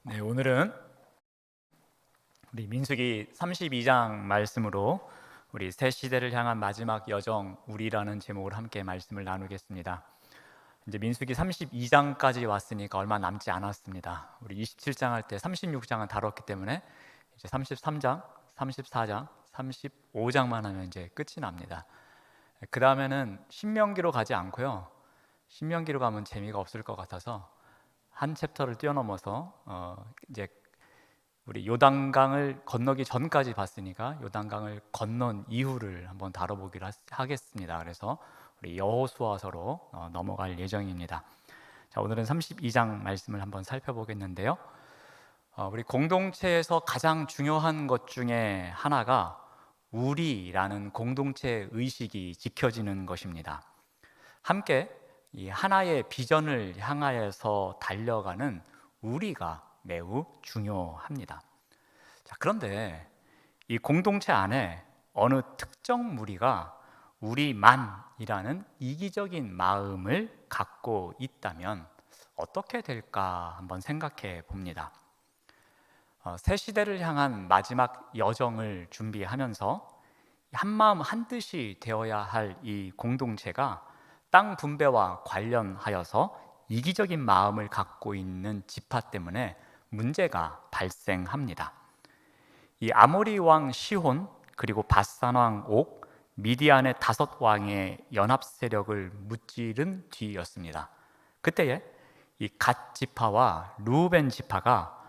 네, 오늘은 우리 민수기 32장 말씀으로 우리 새 시대를 향한 마지막 여정 우리라는 제목으로 함께 말씀을 나누겠습니다. 이제 민수기 32장까지 왔으니까 얼마 남지 않았습니다. 우리 27장 할 때 36장은 다뤘기 때문에 이제 33장, 34장, 35장만 하면 이제 끝이 납니다. 그 다음에는 신명기로 가지 않고요. 신명기로 가면 재미가 없을 것 같아서 한 챕터를 뛰어넘어서 이제 우리 요단강을 건너기 전까지 봤으니까 요단강을 건넌 이후를 한번 다뤄보기로 하겠습니다. 그래서 우리 여호수아서로 넘어갈 예정입니다. 자, 오늘은 32장 말씀을 한번 살펴보겠는데요. 우리 공동체에서 가장 중요한 것 중에 하나가 우리라는 공동체 의식이 지켜지는 것입니다. 함께 이 하나의 비전을 향하여서 달려가는 우리가 매우 중요합니다. 자, 그런데 이 공동체 안에 어느 특정 무리가 우리만이라는 이기적인 마음을 갖고 있다면 어떻게 될까 한번 생각해 봅니다. 새 시대를 향한 마지막 여정을 준비하면서 한마음 한뜻이 되어야 할 이 공동체가 땅 분배와 관련하여서 이기적인 마음을 갖고 있는 지파 때문에 문제가 발생합니다. 이 아모리 왕 시혼, 그리고 바산 왕 옥, 미디안의 5왕의 연합 세력을 무찌른 뒤였습니다. 그때에 이 갓 지파와 루벤 지파가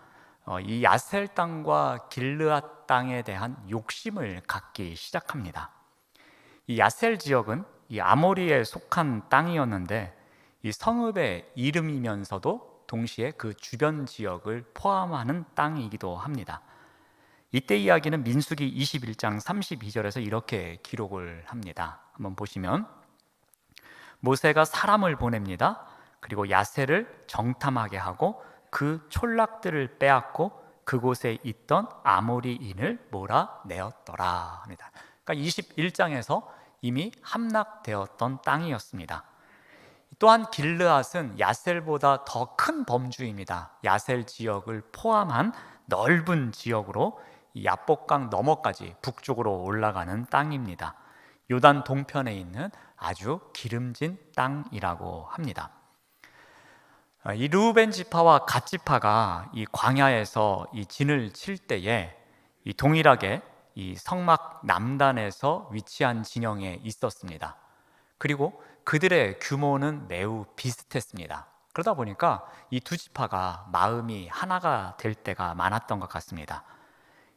이 야셀 땅과 길르앗 땅에 대한 욕심을 갖기 시작합니다. 이 야셀 지역은 이 아모리에 속한 땅이었는데 이 성읍의 이름이면서도 동시에 그 주변 지역을 포함하는 땅이기도 합니다. 이때 이야기는 민수기 21장 32절에서 이렇게 기록을 합니다. 한번 보시면 모세가 사람을 보냅니다. 그리고 야셀을 정탐하게 하고 그 촌락들을 빼앗고 그곳에 있던 아모리인을 몰아내었더라 합니다. 그러니까 21장에서 이미 함락되었던 땅이었습니다. 또한 길르앗은 야셀보다 더 큰 범주입니다. 야셀 지역을 포함한 넓은 지역으로 야복강 너머까지 북쪽으로 올라가는 땅입니다. 요단 동편에 있는 아주 기름진 땅이라고 합니다. 이 르우벤 지파와 갓 지파가 이 광야에서 이 진을 칠 때에 이 동일하게 이 성막 남단에서 위치한 진영에 있었습니다. 그리고 그들의 규모는 매우 비슷했습니다. 그러다 보니까 이 두 지파가 마음이 하나가 될 때가 많았던 것 같습니다.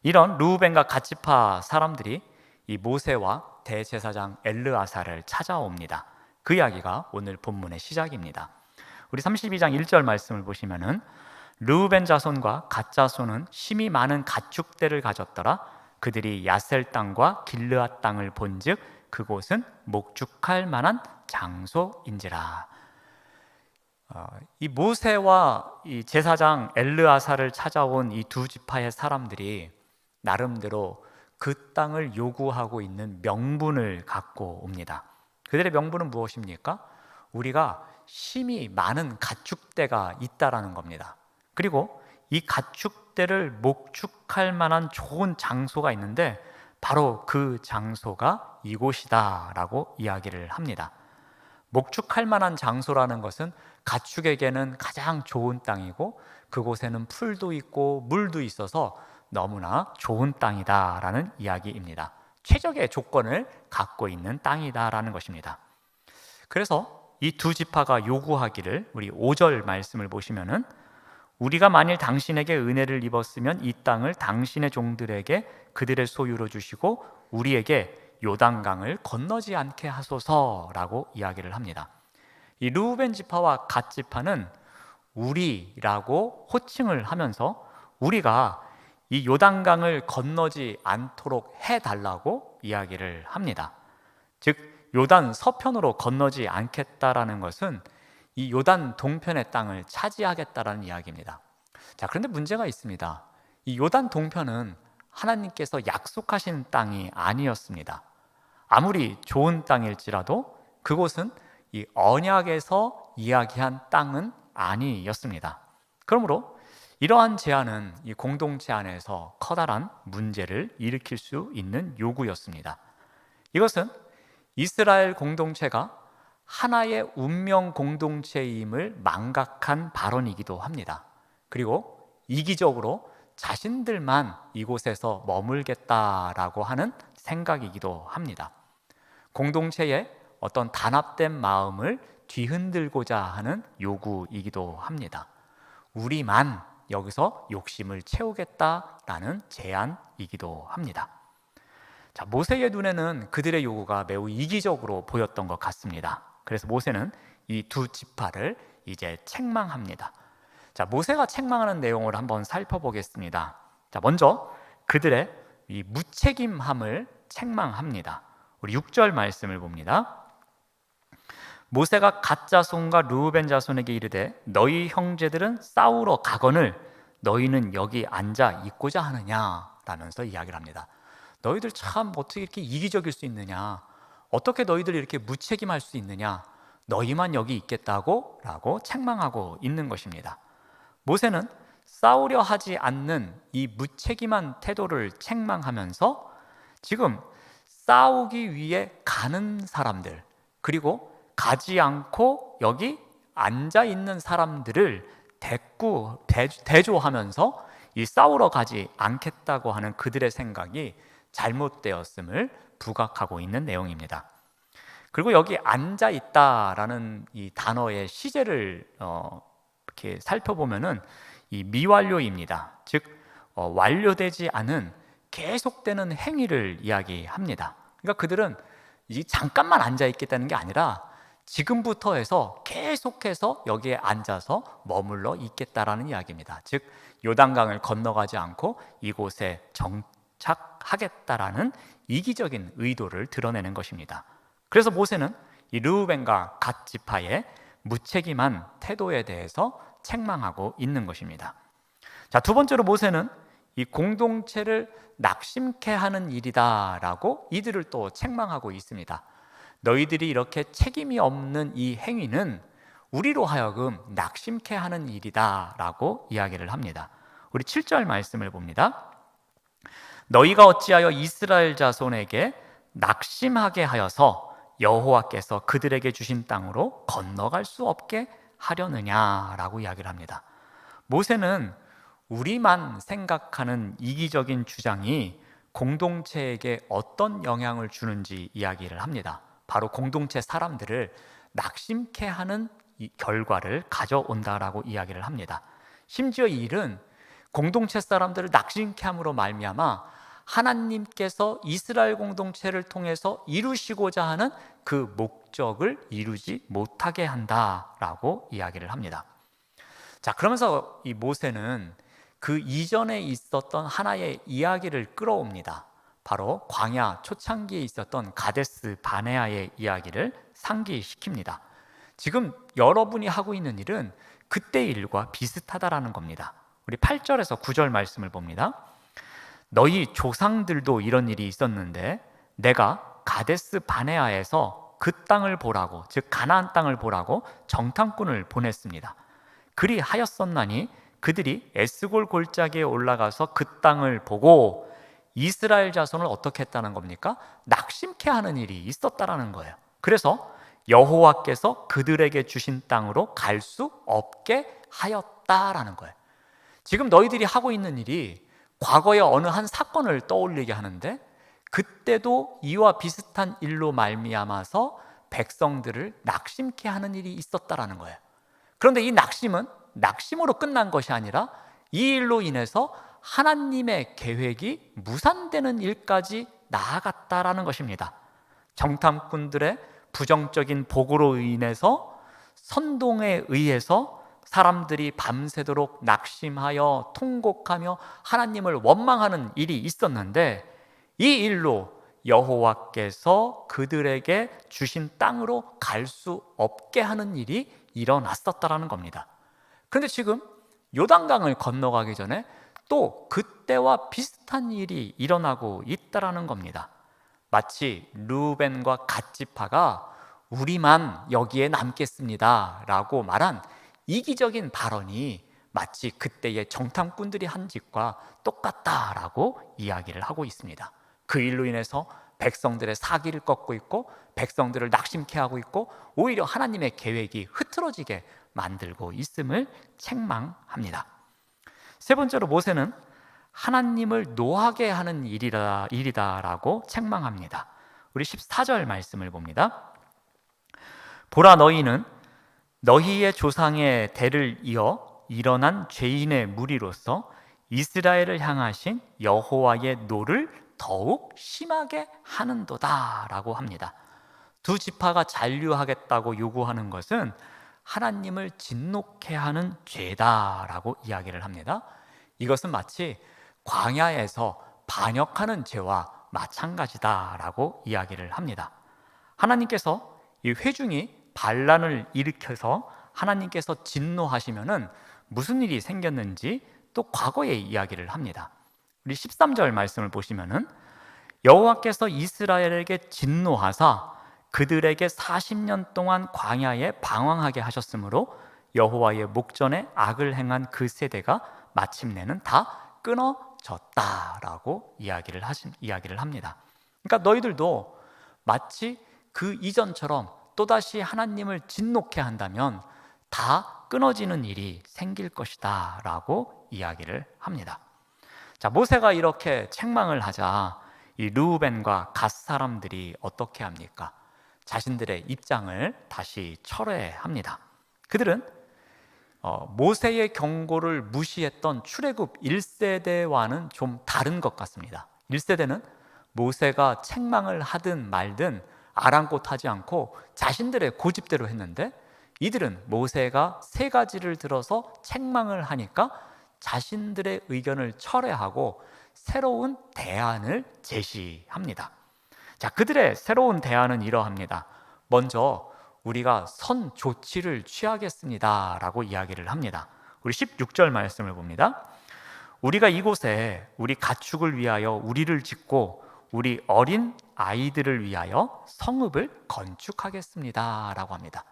이런 르우벤과 갓 지파 사람들이 이 모세와 대제사장 엘르아사를 찾아옵니다. 그 이야기가 오늘 본문의 시작입니다. 우리 32장 1절 말씀을 보시면은 르우벤 자손과 갓 자손은 심히 많은 가축대를 가졌더라. 그들이 야셀 땅과 길르앗 땅을 본즉 그곳은 목축할 만한 장소인지라. 이 모세와 이 제사장 엘르아사를 찾아온 이 두 지파의 사람들이 나름대로 그 땅을 요구하고 있는 명분을 갖고 옵니다. 그들의 명분은 무엇입니까? 우리가 심히 많은 가축대가 있다라는 겁니다. 그리고 이 가축대를 목축할 만한 좋은 장소가 있는데 바로 그 장소가 이곳이다 라고 이야기를 합니다. 목축할 만한 장소라는 것은 가축에게는 가장 좋은 땅이고 그곳에는 풀도 있고 물도 있어서 너무나 좋은 땅이다 라는 이야기입니다. 최적의 조건을 갖고 있는 땅이다 라는 것입니다. 그래서 이 두 지파가 요구하기를 우리 5절 말씀을 보시면은 우리가 만일 당신에게 은혜를 입었으면 이 땅을 당신의 종들에게 그들의 소유로 주시고 우리에게 요단강을 건너지 않게 하소서라고 이야기를 합니다. 이 르우벤 지파와 갓 지파는 우리라고 호칭을 하면서 우리가 이 요단강을 건너지 않도록 해달라고 이야기를 합니다. 즉 요단 서편으로 건너지 않겠다라는 것은 이 요단 동편의 땅을 차지하겠다라는 이야기입니다. 자, 그런데 문제가 있습니다. 이 요단 동편은 하나님께서 약속하신 땅이 아니었습니다. 아무리 좋은 땅일지라도 그곳은 이 언약에서 이야기한 땅은 아니었습니다. 그러므로 이러한 제안은 이 공동체 안에서 커다란 문제를 일으킬 수 있는 요구였습니다. 이것은 이스라엘 공동체가 하나의 운명 공동체임을 망각한 발언이기도 합니다. 그리고 이기적으로 자신들만 이곳에서 머물겠다라고 하는 생각이기도 합니다. 공동체의 어떤 단합된 마음을 뒤흔들고자 하는 요구이기도 합니다. 우리만 여기서 욕심을 채우겠다라는 제안이기도 합니다. 자, 모세의 눈에는 그들의 요구가 매우 이기적으로 보였던 것 같습니다. 그래서 모세는 이 두 지파를 이제 책망합니다. 자, 모세가 책망하는 내용을 한번 살펴보겠습니다. 자, 먼저 그들의 이 무책임함을 책망합니다. 우리 6절 말씀을 봅니다. 모세가 갓 자손과 르우벤 자손에게 이르되 너희 형제들은 싸우러 가거늘 너희는 여기 앉아 있고자 하느냐 라면서 이야기를 합니다. 너희들 참 어떻게 이렇게 이기적일 수 있느냐, 어떻게 너희들이 이렇게 무책임할 수 있느냐, 너희만 여기 있겠다고 라고 책망하고 있는 것입니다. 모세는 싸우려 하지 않는 이 무책임한 태도를 책망하면서 지금 싸우기 위해 가는 사람들, 그리고 가지 않고 여기 앉아 있는 사람들을 대조하면서 이 싸우러 가지 않겠다고 하는 그들의 생각이 잘못되었음을 부각하고 있는 내용입니다. 그리고 여기 앉아 있다라는 이 단어의 시제를 이렇게 살펴보면은 이 미완료입니다. 즉 완료되지 않은 계속되는 행위를 이야기합니다. 그러니까 그들은 이 잠깐만 앉아 있겠다는 게 아니라 지금부터 해서 계속해서 여기에 앉아서 머물러 있겠다라는 이야기입니다. 즉 요단강을 건너가지 않고 이곳에 정착하겠다라는 이기적인 의도를 드러내는 것입니다. 그래서 모세는 이 르우벤과 갓 지파의 무책임한 태도에 대해서 책망하고 있는 것입니다. 자, 두 번째로 모세는 이 공동체를 낙심케 하는 일이다라고 이들을 또 책망하고 있습니다. 너희들이 이렇게 책임이 없는 이 행위는 우리로 하여금 낙심케 하는 일이다라고 이야기를 합니다. 우리 7절 말씀을 봅니다. 너희가 어찌하여 이스라엘 자손에게 낙심하게 하여서 여호와께서 그들에게 주신 땅으로 건너갈 수 없게 하려느냐라고 이야기를 합니다. 모세는 우리만 생각하는 이기적인 주장이 공동체에게 어떤 영향을 주는지 이야기를 합니다. 바로 공동체 사람들을 낙심케 하는 이 결과를 가져온다라고 이야기를 합니다. 심지어 이 일은 공동체 사람들을 낙심케 함으로 말미암아 하나님께서 이스라엘 공동체를 통해서 이루시고자 하는 그 목적을 이루지 못하게 한다라고 이야기를 합니다. 자, 그러면서 이 모세는 그 이전에 있었던 하나의 이야기를 끌어옵니다. 바로 광야 초창기에 있었던 가데스 바네아의 이야기를 상기시킵니다. 지금 여러분이 하고 있는 일은 그때 일과 비슷하다라는 겁니다. 우리 8절에서 9절 말씀을 봅니다. 너희 조상들도 이런 일이 있었는데 내가 가데스 바네아에서 그 땅을 보라고, 즉 가나안 땅을 보라고 정탐꾼을 보냈습니다. 그리 하였었나니 그들이 에스골 골짜기에 올라가서 그 땅을 보고 이스라엘 자손을 어떻게 했다는 겁니까? 낙심케 하는 일이 있었다라는 거예요. 그래서 여호와께서 그들에게 주신 땅으로 갈 수 없게 하였다라는 거예요. 지금 너희들이 하고 있는 일이 과거의 어느 한 사건을 떠올리게 하는데 그때도 이와 비슷한 일로 말미암아서 백성들을 낙심케 하는 일이 있었다라는 거예요. 그런데 이 낙심은 낙심으로 끝난 것이 아니라 이 일로 인해서 하나님의 계획이 무산되는 일까지 나아갔다라는 것입니다. 정탐꾼들의 부정적인 보고로 인해서 선동에 의해서 사람들이 밤새도록 낙심하여 통곡하며 하나님을 원망하는 일이 있었는데 이 일로 여호와께서 그들에게 주신 땅으로 갈 수 없게 하는 일이 일어났었다라는 겁니다. 그런데 지금 요단강을 건너가기 전에 또 그때와 비슷한 일이 일어나고 있다라는 겁니다. 마치 르우벤과 갓 지파가 우리만 여기에 남겠습니다 라고 말한 이기적인 발언이 마치 그때의 정탐꾼들이 한 짓과 똑같다라고 이야기를 하고 있습니다. 그 일로 인해서 백성들의 사기를 꺾고 있고 백성들을 낙심케 하고 있고 오히려 하나님의 계획이 흐트러지게 만들고 있음을 책망합니다. 세 번째로 모세는 하나님을 노하게 하는 일이다라고 책망합니다. 우리 14절 말씀을 봅니다. 보라, 너희는 너희의 조상의 대를 이어 일어난 죄인의 무리로서 이스라엘을 향하신 여호와의 노를 더욱 심하게 하는도다 라고 합니다. 두 지파가 잔류하겠다고 요구하는 것은 하나님을 진노케 하는 죄다라고 이야기를 합니다. 이것은 마치 광야에서 반역하는 죄와 마찬가지다라고 이야기를 합니다. 하나님께서 이 회중이 반란을 일으켜서 하나님께서 진노하시면은 무슨 일이 생겼는지 또 과거의 이야기를 합니다. 우리 13절 말씀을 보시면은 여호와께서 이스라엘에게 진노하사 그들에게 40년 동안 광야에 방황하게 하셨으므로 여호와의 목전에 악을 행한 그 세대가 마침내는 다 끊어졌다라고 이야기를 합니다. 그러니까 너희들도 마치 그 이전처럼 또다시 하나님을 진노케 한다면 다 끊어지는 일이 생길 것이다 라고 이야기를 합니다. 자, 모세가 이렇게 책망을 하자 이 르우벤과 갓 사람들이 어떻게 합니까? 자신들의 입장을 다시 철회합니다. 그들은 모세의 경고를 무시했던 출애굽 1세대와는 좀 다른 것 같습니다. 1세대는 모세가 책망을 하든 말든 아랑곳하지 않고 자신들의 고집대로 했는데 이들은 모세가 세 가지를 들어서 책망을 하니까 자신들의 의견을 철회하고 새로운 대안을 제시합니다. 자, 그들의 새로운 대안은 이러합니다. 먼저 우리가 선 조치를 취하겠습니다 라고 이야기를 합니다. 우리 16절 말씀을 봅니다. 우리가 이곳에 우리 가축을 위하여 우리를 짓고 우리 어린 아이들을 위하여 성읍을 건축하겠습니다 라고 합니다.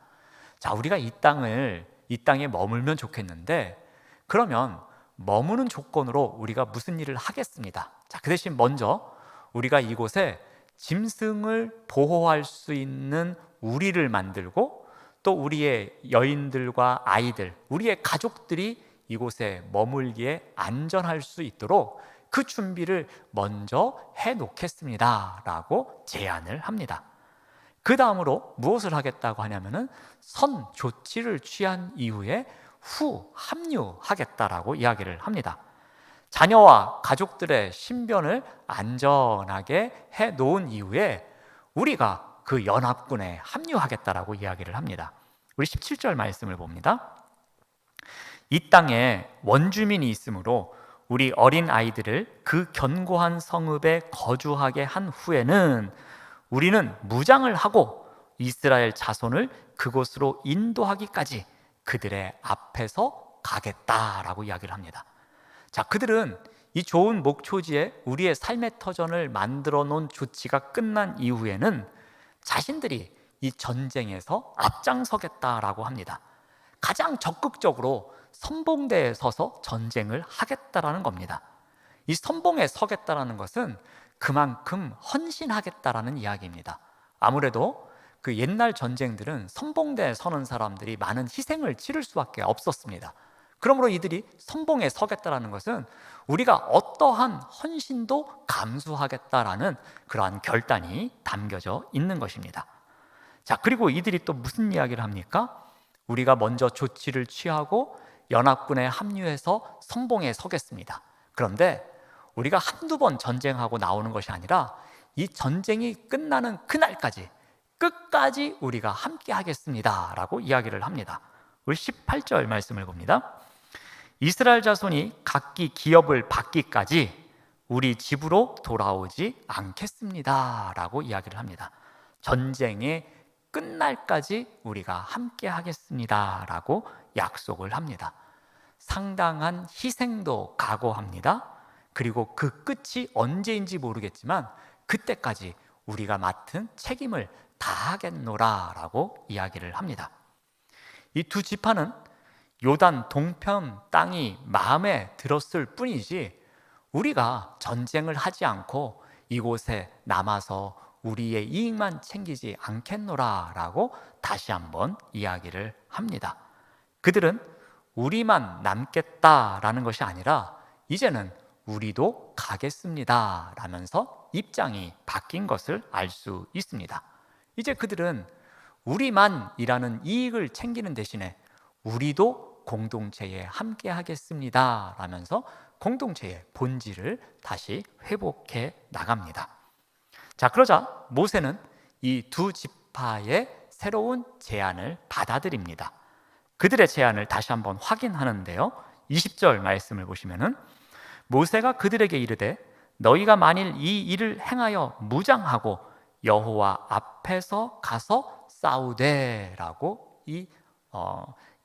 자, 우리가 이 땅에 머물면 좋겠는데 그러면 머무는 조건으로 우리가 무슨 일을 하겠습니다. 자, 그 대신 먼저 우리가 이곳에 짐승을 보호할 수 있는 우리를 만들고 또 우리의 여인들과 아이들, 우리의 가족들이 이곳에 머물기에 안전할 수 있도록 그 준비를 먼저 해놓겠습니다 라고 제안을 합니다. 그 다음으로 무엇을 하겠다고 하냐면은 선 조치를 취한 이후에 후 합류하겠다라고 이야기를 합니다. 자녀와 가족들의 신변을 안전하게 해놓은 이후에 우리가 그 연합군에 합류하겠다라고 이야기를 합니다. 우리 17절 말씀을 봅니다. 이 땅에 원주민이 있으므로 우리 어린 아이들을 그 견고한 성읍에 거주하게 한 후에는 우리는 무장을 하고 이스라엘 자손을 그곳으로 인도하기까지 그들의 앞에서 가겠다라고 이야기를 합니다. 자, 그들은 이 좋은 목초지에 우리의 삶의 터전을 만들어 놓은 조치가 끝난 이후에는 자신들이 이 전쟁에서 앞장서겠다라고 합니다. 가장 적극적으로 선봉대에 서서 전쟁을 하겠다라는 겁니다. 이 선봉에 서겠다라는 것은 그만큼 헌신하겠다라는 이야기입니다. 아무래도 그 옛날 전쟁들은 선봉대에 서는 사람들이 많은 희생을 치를 수밖에 없었습니다. 그러므로 이들이 선봉에 서겠다라는 것은 우리가 어떠한 헌신도 감수하겠다라는 그러한 결단이 담겨져 있는 것입니다. 자, 그리고 이들이 또 무슨 이야기를 합니까? 우리가 먼저 조치를 취하고 연합군에 합류해서 선봉에 서겠습니다. 그런데 우리가 한두 번 전쟁하고 나오는 것이 아니라 이 전쟁이 끝나는 그날까지 끝까지 우리가 함께 하겠습니다 라고 이야기를 합니다. 우리 18절 말씀을 봅니다. 이스라엘 자손이 각기 기업을 받기까지 우리 집으로 돌아오지 않겠습니다 라고 이야기를 합니다. 전쟁의 끝날까지 우리가 함께 하겠습니다 라고 약속을 합니다. 상당한 희생도 각오합니다. 그리고 그 끝이 언제인지 모르겠지만 그때까지 우리가 맡은 책임을 다하겠노라 라고 이야기를 합니다. 이 두 지파는 요단 동편 땅이 마음에 들었을 뿐이지 우리가 전쟁을 하지 않고 이곳에 남아서 우리의 이익만 챙기지 않겠노라 라고 다시 한번 이야기를 합니다. 그들은 우리만 남겠다라는 것이 아니라 이제는 우리도 가겠습니다 라면서 입장이 바뀐 것을 알 수 있습니다. 이제 그들은 우리만이라는 이익을 챙기는 대신에 우리도 공동체에 함께 하겠습니다 라면서 공동체의 본질을 다시 회복해 나갑니다. 자, 그러자 모세는 이 두 지파의 새로운 제안을 받아들입니다. 그들의 제안을 다시 한번 확인하는데요, 20절 말씀을 보시면은 모세가 그들에게 이르되 너희가 만일 이 일을 행하여 무장하고 여호와 앞에서 가서 싸우되라고 이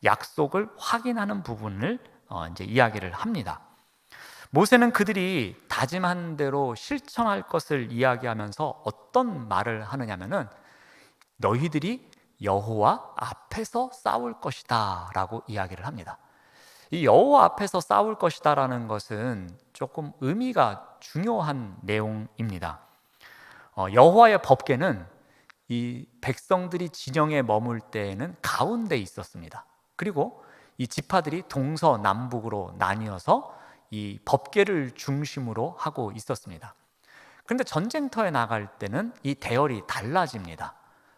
약속을 확인하는 부분을 이제 이야기를 합니다. 모세는 그들이 다짐한 대로 실천할 것을 이야기하면서 어떤 말을 하느냐면은 너희들이 여호와 앞에서 싸울 것이다 라고 이야기를 합니다. 이 여호와 앞에서 싸울 것이다 라는 것은 조금 의미가 중요한 내용입니다. 여호와의 법궤는 이 백성들이 진영에 머물 때에는 가운데 있었습니다. 그리고 이 지파들이 동서남북으로 나뉘어서 이 법궤를 중심으로 하고 있었습니다. 그런데 전쟁터에 나갈 때는 이 대열이 달라집니다.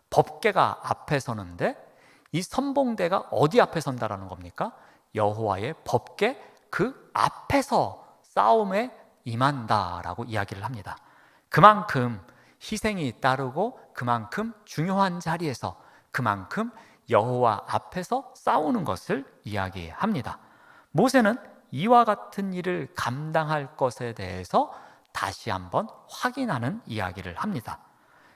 법궤가 앞에 서는데 이 선봉대가 어디 앞에 선다라는 겁니까? 여호와의 법궤 그 앞에서 싸움에 임한다라고 이야기를 합니다. 그만큼 희생이 따르고 그만큼 중요한 자리에서 그만큼 여호와 앞에서 싸우는 것을 이야기합니다. 모세는 이와 같은 일을 감당할 것에 대해서 다시 한번 확인하는 이야기를 합니다.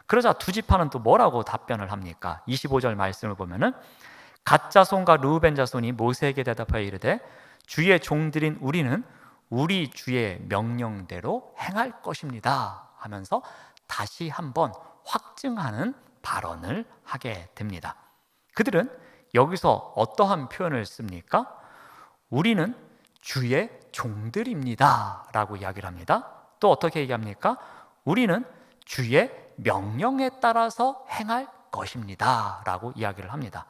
그러자 두 지파는 또 뭐라고 답변을 합니까? 25절 말씀을 보면은 갓 자손과 르우벤 자손이 모세에게 대답하여 이르되 주의 종들인 우리는 우리 주의 명령대로 행할 것입니다 하면서 다시 한번 확증하는 발언을 하게 됩니다. 그들은 여기서 어떠한 표현을 씁니까? 우리는 주의 종들입니다 라고 이야기를 합니다. 또 어떻게 얘기합니까? 우리는 주의 명령에 따라서 행할 것입니다 라고 이야기를 합니다.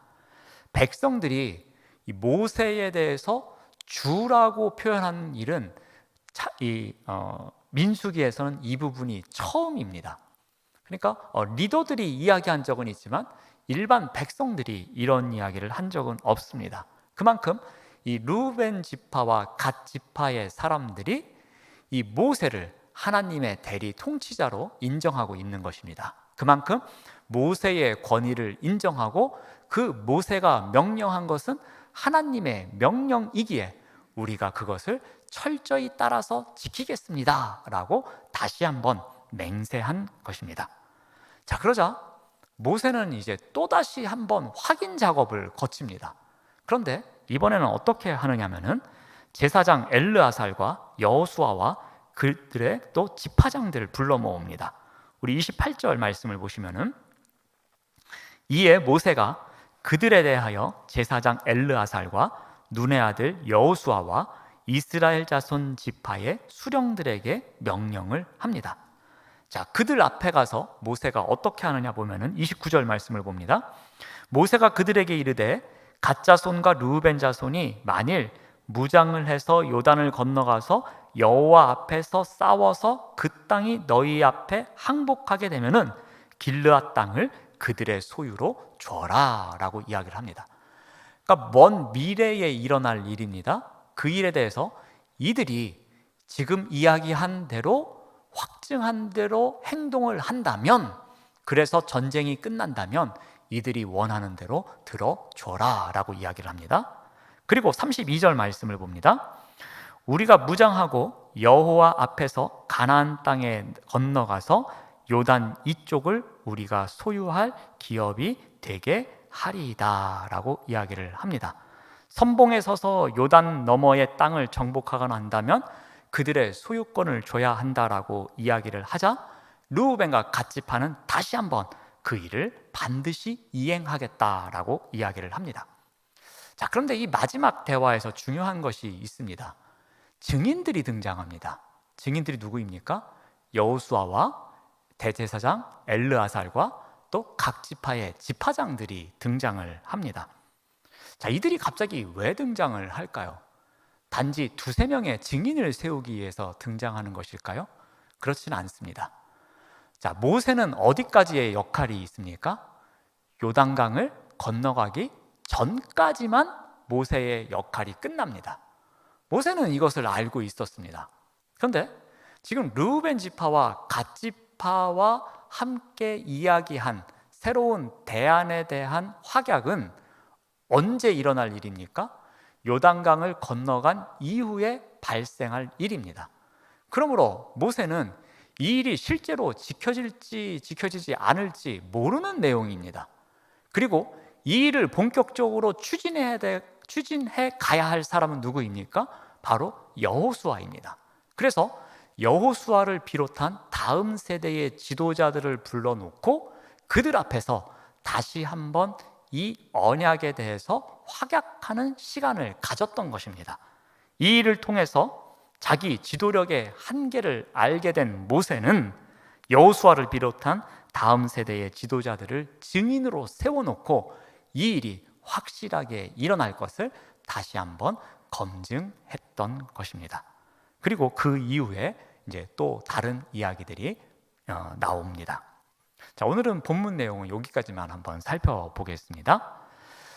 백성들이 이 모세에 대해서 주라고 표현한 일은 민수기에서는 이 부분이 처음입니다. 그러니까 리더들이 이야기한 적은 있지만 일반 백성들이 이런 이야기를 한 적은 없습니다. 그만큼 이 르우벤 지파와 갓 지파의 사람들이 이 모세를 하나님의 대리 통치자로 인정하고 있는 것입니다. 그만큼 모세의 권위를 인정하고 그 모세가 명령한 것은 하나님의 명령이기에 우리가 그것을 철저히 따라서 지키겠습니다 라고 다시 한번 맹세한 것입니다. 자, 그러자 모세는 이제 또다시 한번 확인 작업을 거칩니다. 그런데 이번에는 어떻게 하느냐면은 제사장 엘르아살과 여호수아와 그들의 또 지파장들을 불러 모읍니다. 우리 28절 말씀을 보시면은 이에 모세가 그들에 대하여 제사장 엘르아살과 눈의 아들 여호수아와 이스라엘 자손 지파의 수령들에게 명령을 합니다. 자, 그들 앞에 가서 모세가 어떻게 하느냐 보면은 29절 말씀을 봅니다. 모세가 그들에게 이르되 갓 자손과 르우벤 자손이 만일 무장을 해서 요단을 건너가서 여호와 앞에서 싸워서 그 땅이 너희 앞에 항복하게 되면은 길르앗 땅을 그들의 소유로 줘라 라고 이야기를 합니다. 그러니까 먼 미래에 일어날 일입니다. 그 일에 대해서 이들이 지금 이야기한 대로 확증한 대로 행동을 한다면, 그래서 전쟁이 끝난다면 이들이 원하는 대로 들어줘라 라고 이야기를 합니다. 그리고 32절 말씀을 봅니다. 우리가 무장하고 여호와 앞에서 가나안 땅에 건너가서 요단 이쪽을 우리가 소유할 기업이 되게 하리이다 라고 이야기를 합니다. 선봉에 서서 요단 너머의 땅을 정복하거나 한다면 그들의 소유권을 줘야 한다라고 이야기를 하자 르우벤과 갓 지파는 다시 한번 그 일을 반드시 이행하겠다라고 이야기를 합니다. 자, 그런데 이 마지막 대화에서 중요한 것이 있습니다. 증인들이 등장합니다. 증인들이 누구입니까? 여호수아와 대제사장 엘르아살과 또 각 지파의 지파장들이 등장을 합니다. 자, 이들이 갑자기 왜 등장을 할까요? 단지 두세 명의 증인을 세우기 위해서 등장하는 것일까요? 그렇지는 않습니다. 자, 모세는 어디까지의 역할이 있습니까? 요단강을 건너가기 전까지만 모세의 역할이 끝납니다. 모세는 이것을 알고 있었습니다. 그런데 지금 르우벤 지파와 갓 지파와 함께 이야기한 새로운 대안에 대한 확약은 언제 일어날 일입니까? 요단강을 건너간 이후에 발생할 일입니다. 그러므로 모세는 이 일이 실제로 지켜질지 지켜지지 않을지 모르는 내용입니다. 그리고 이 일을 본격적으로 추진해 가야 할 사람은 누구입니까? 바로 여호수아입니다. 그래서 여호수아를 비롯한 다음 세대의 지도자들을 불러놓고 그들 앞에서 다시 한번 이 언약에 대해서 확약하는 시간을 가졌던 것입니다. 이 일을 통해서 자기 지도력의 한계를 알게 된 모세는 여호수아를 비롯한 다음 세대의 지도자들을 증인으로 세워놓고 이 일이 확실하게 일어날 것을 다시 한번 검증했던 것입니다. 그리고 그 이후에 이제 또 다른 이야기들이 나옵니다. 자, 오늘은 본문 내용은 여기까지만 한번 살펴보겠습니다.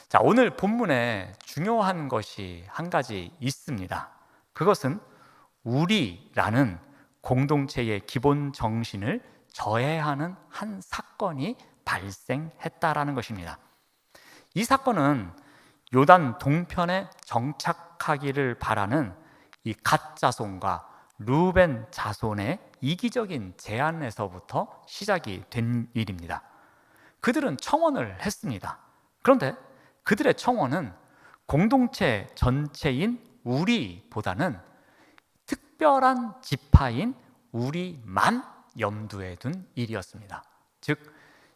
자, 오늘 본문에 중요한 것이 한 가지 있습니다. 그것은 우리라는 공동체의 기본 정신을 저해하는 한 사건이 발생했다라는 것입니다. 이 사건은 요단 동편에 정착하기를 바라는 이 갓 자손과 르우벤 자손의 이기적인 제안에서부터 시작이 된 일입니다. 그들은 청원을 했습니다. 그런데 그들의 청원은 공동체 전체인 우리보다는 특별한 지파인 우리만 염두에 둔 일이었습니다. 즉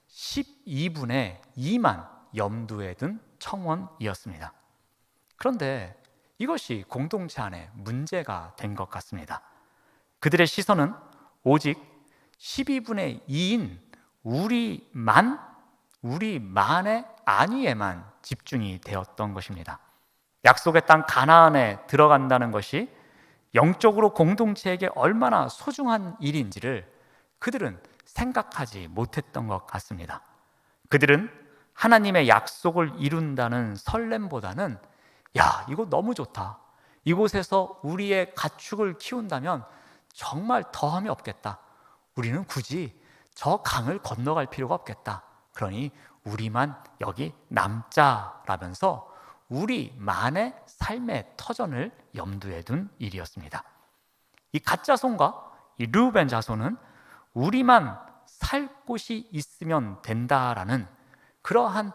12분의 2만 염두에 둔 청원이었습니다. 그런데 이것이 공동체 안에 문제가 된 것 같습니다. 그들의 시선은 오직 12분의 2인 우리만의 안위에만 집중이 되었던 것입니다. 약속의 땅 가나안에 들어간다는 것이 영적으로 공동체에게 얼마나 소중한 일인지를 그들은 생각하지 못했던 것 같습니다. 그들은 하나님의 약속을 이룬다는 설렘보다는 야, 이거 너무 좋다. 이곳에서 우리의 가축을 키운다면 정말 더함이 없겠다. 우리는 굳이 저 강을 건너갈 필요가 없겠다. 그러니 우리만 여기 남자라면서 우리만의 삶의 터전을 염두에 둔 일이었습니다. 이 갓 자손과 이 르우벤 자손은 우리만 살 곳이 있으면 된다라는 그러한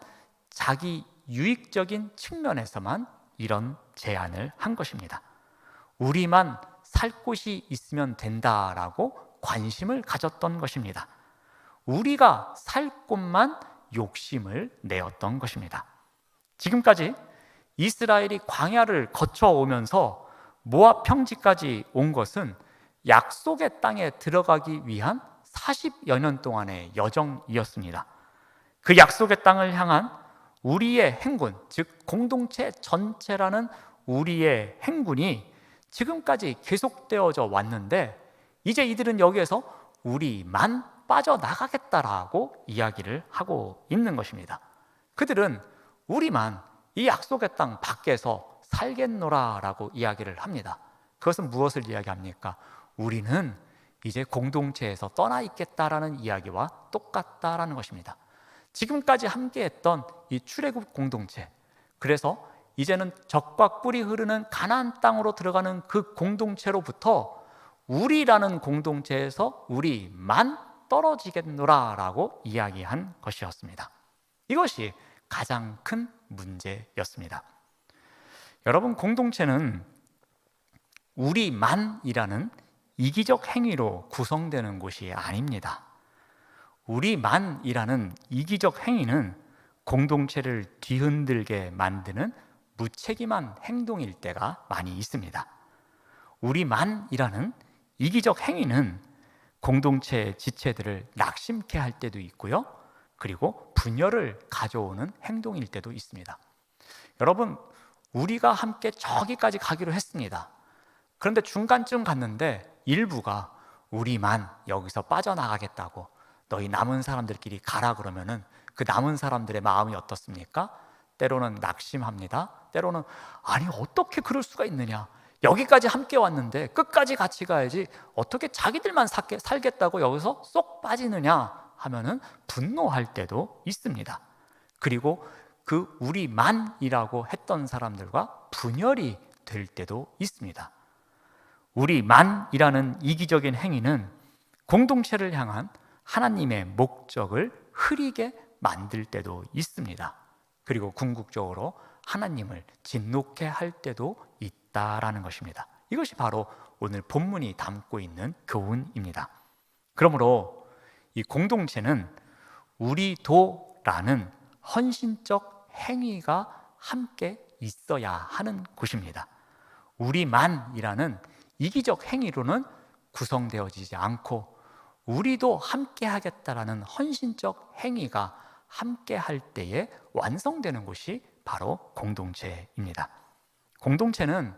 자기 유익적인 측면에서만 이런 제안을 한 것입니다. 우리만 살 곳이 있으면 된다라고 관심을 가졌던 것입니다. 우리가 살 곳만 욕심을 내었던 것입니다. 지금까지 이스라엘이 광야를 거쳐오면서 모압 평지까지 온 것은 약속의 땅에 들어가기 위한 40여 년 동안의 여정이었습니다. 그 약속의 땅을 향한 우리의 행군, 즉 공동체 전체라는 우리의 행군이 지금까지 계속되어져 왔는데 이제 이들은 여기에서 우리만 빠져나가겠다라고 이야기를 하고 있는 것입니다. 그들은 우리만 이 약속의 땅 밖에서 살겠노라라고 이야기를 합니다. 그것은 무엇을 이야기합니까? 우리는 이제 공동체에서 떠나 있겠다라는 이야기와 똑같다라는 것입니다. 지금까지 함께했던 이 출애굽 공동체, 그래서 이제는 젖과 꿀이 흐르는 가나안 땅으로 들어가는 그 공동체로부터 우리라는 공동체에서 우리만 떨어지겠노라라고 이야기한 것이었습니다. 이것이 가장 큰 문제였습니다. 여러분, 공동체는 우리만이라는 이기적 행위로 구성되는 곳이 아닙니다. 우리만이라는 이기적 행위는 공동체를 뒤흔들게 만드는 무책임한 행동일 때가 많이 있습니다. 우리만이라는 이기적 행위는 공동체 지체들을 낙심케 할 때도 있고요. 그리고 분열을 가져오는 행동일 때도 있습니다. 여러분, 우리가 함께 저기까지 가기로 했습니다. 그런데 중간쯤 갔는데 일부가 우리만 여기서 빠져나가겠다고 너희 남은 사람들끼리 가라 그러면은 그 남은 사람들의 마음이 어떻습니까? 때로는 낙심합니다. 때로는 아니 어떻게 그럴 수가 있느냐, 여기까지 함께 왔는데 끝까지 같이 가야지 어떻게 자기들만 살겠다고 여기서 쏙 빠지느냐 하면은 분노할 때도 있습니다. 그리고 그 우리만이라고 했던 사람들과 분열이 될 때도 있습니다. 우리만이라는 이기적인 행위는 공동체를 향한 하나님의 목적을 흐리게 만들 때도 있습니다. 그리고 궁극적으로 하나님을 진노케 할 때도 있다라는 것입니다. 이것이 바로 오늘 본문이 담고 있는 교훈입니다. 그러므로 이 공동체는 우리도라는 헌신적 행위가 함께 있어야 하는 곳입니다. 우리만이라는 이기적 행위로는 구성되어지지 않고 우리도 함께 하겠다라는 헌신적 행위가 함께 할 때에 완성되는 곳이 바로 공동체입니다. 공동체는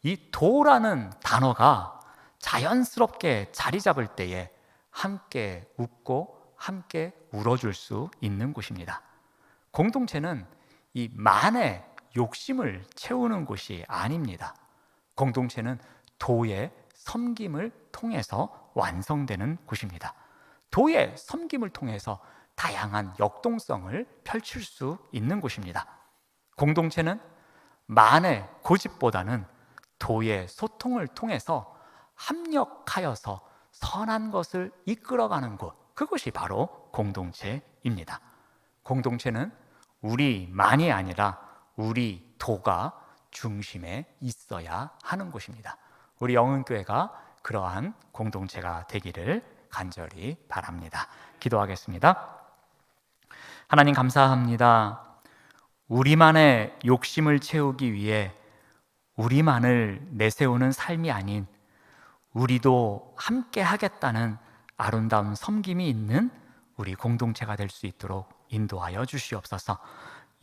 이 도라는 단어가 자연스럽게 자리 잡을 때에 함께 웃고 함께 울어줄 수 있는 곳입니다. 공동체는 이 만의 욕심을 채우는 곳이 아닙니다. 공동체는 도의 섬김을 통해서 완성되는 곳입니다. 도의 섬김을 통해서 다양한 역동성을 펼칠 수 있는 곳입니다. 공동체는 만의 고집보다는 도의 소통을 통해서 합력하여서 선한 것을 이끌어가는 곳, 그것이 바로 공동체입니다. 공동체는 우리만이 아니라 우리 도가 중심에 있어야 하는 곳입니다. 우리 영흥교회가 그러한 공동체가 되기를 간절히 바랍니다. 기도하겠습니다. 하나님 감사합니다. 우리만의 욕심을 채우기 위해 우리만을 내세우는 삶이 아닌 우리도 함께 하겠다는 아름다운 섬김이 있는 우리 공동체가 될 수 있도록 인도하여 주시옵소서.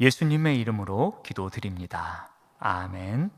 예수님의 이름으로 기도드립니다. 아멘.